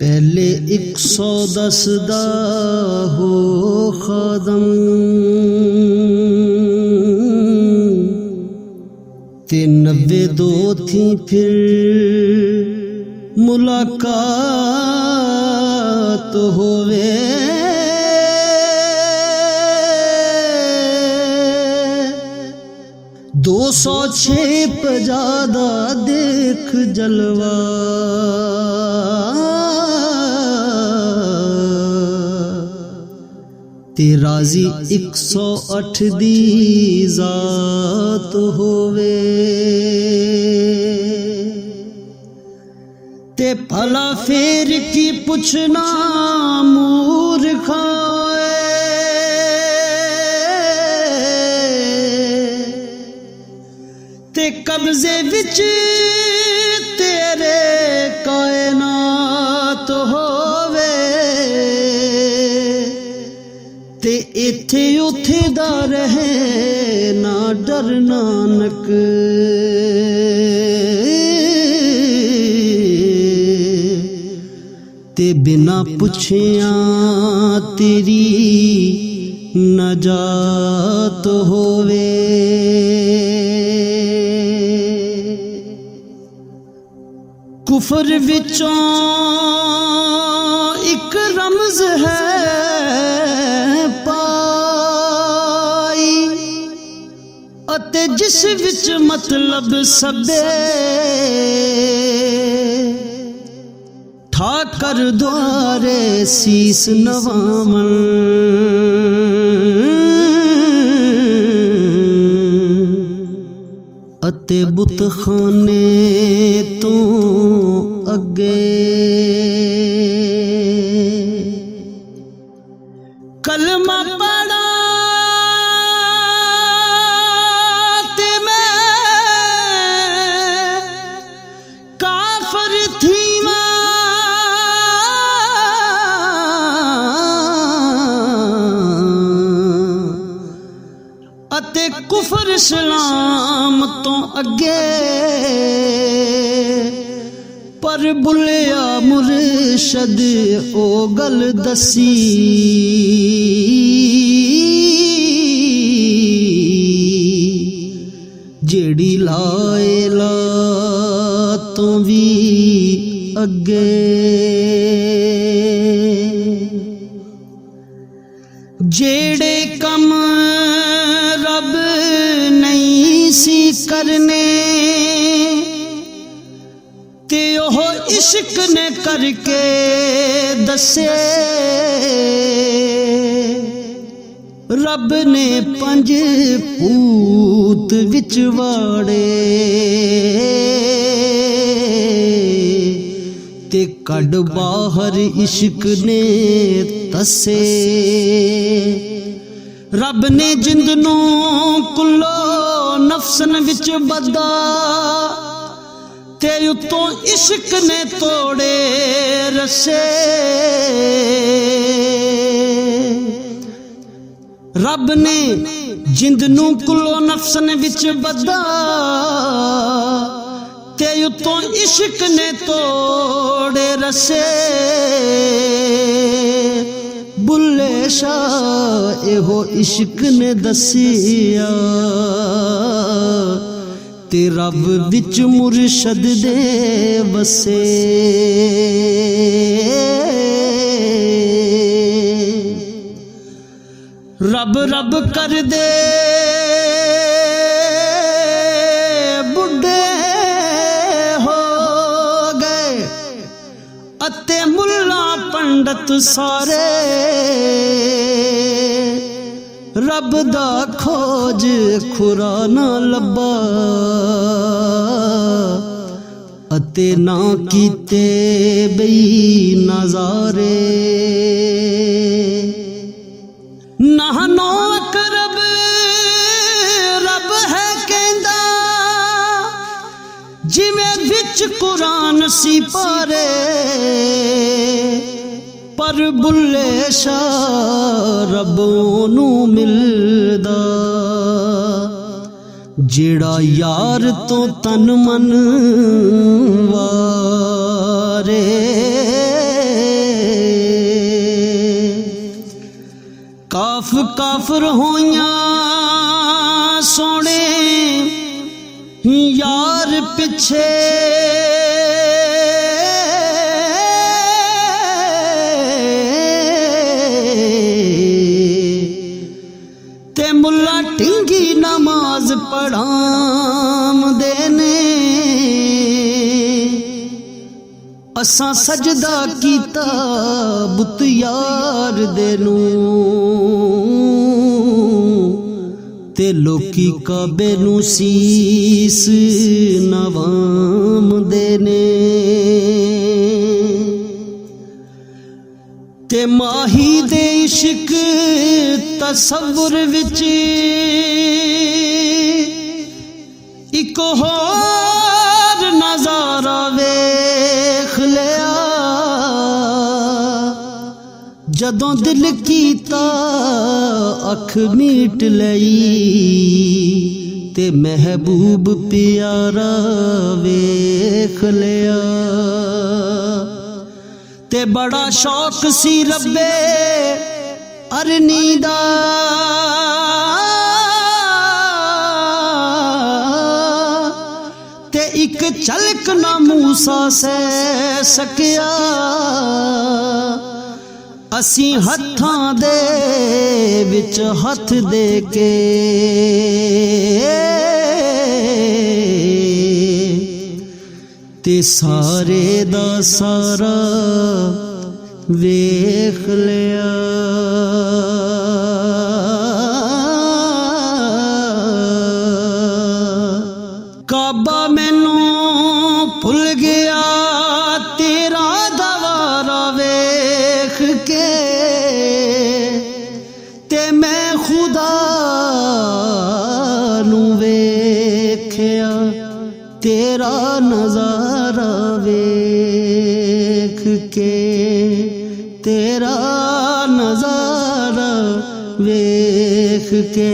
पहले 110 दा हो खादम ते 92 थी फिर मुलाकात होवे। 206 पे ज्यादा देख जलवा ते राजी 108 दी जात होवे। ते भला फेर की पुछना मूर्खा ते कब्जे विच तेरे कायनात होवे। ते इथे उथे दा रहे ना डर नानक ते बिना पुछिया तेरी नजात होवे। कुफर विचों एक रमज है पाई अते जिस विच मतलब सबे ठाकर द्वारे सीस नवामन। अते बुत खाने तो अगे कलमा पढ़ा ते मैं काफर थी अते कुफर इस्लाम तो अगे पर बुलिया मुर्शद ओ गल दसी। जेड़ी लाएला तो भी अगे जेड़े कम रब नहीं सी करने ते ओह इश्क ने करके दसे। रब ने 5 पूत विच वाड़े ते कड बाहर इश्क ने तसे। रब ने जिंद नू कुल्लो नफसन विच बदा ते उतों इश्क ने तोड़े रसे। रब ने जिंद नू कुल्लो नफसन विच बदा ते उतों इश्क ने तोड़े रसे। बुल्ले शाह एहो इश्क ने दसिया ते रब विच मुर्शद दे वसे। रब रब कर दे बुढ़े हो गए अते मुल्ला पंडित सारे। रब दा खोज खुरा ना लब्बा अते ना कीते बई नजारे। नहनो करब रब है कहंदा जिवें विच कुरान सी पारे। पर बुल्ले शाह रब नू मिल दा जेड़ा यार तो तन मन वारे। काफ काफर होइया सोने यार पिछे ते मुल्ला टिंगी नमाज पढ़ाम देने। असां सजदा कीता बुत यार देनू ते लोकी काबे नू सीस नवाम देने। ते माही दे इश्क तसव्वुर विच इक होर नज़ारा वेख लिया। जदों दिल कीता अख मीट लई ते महबूब प्यारा वेख लिया। ते बड़ा शौक सी रब्बे अरनी दा ते इक झलक ना मूसा सह सकिया। असी हत्थां दे विच हथ दे के ते सारे दा सारा वेख लिया। काबा मैनू भुल गया तेरा दवारा वेख के ते मैं खुदा नू वेख्या तेरा नज़ारा वेख के तेरा नज़ारा वेख के।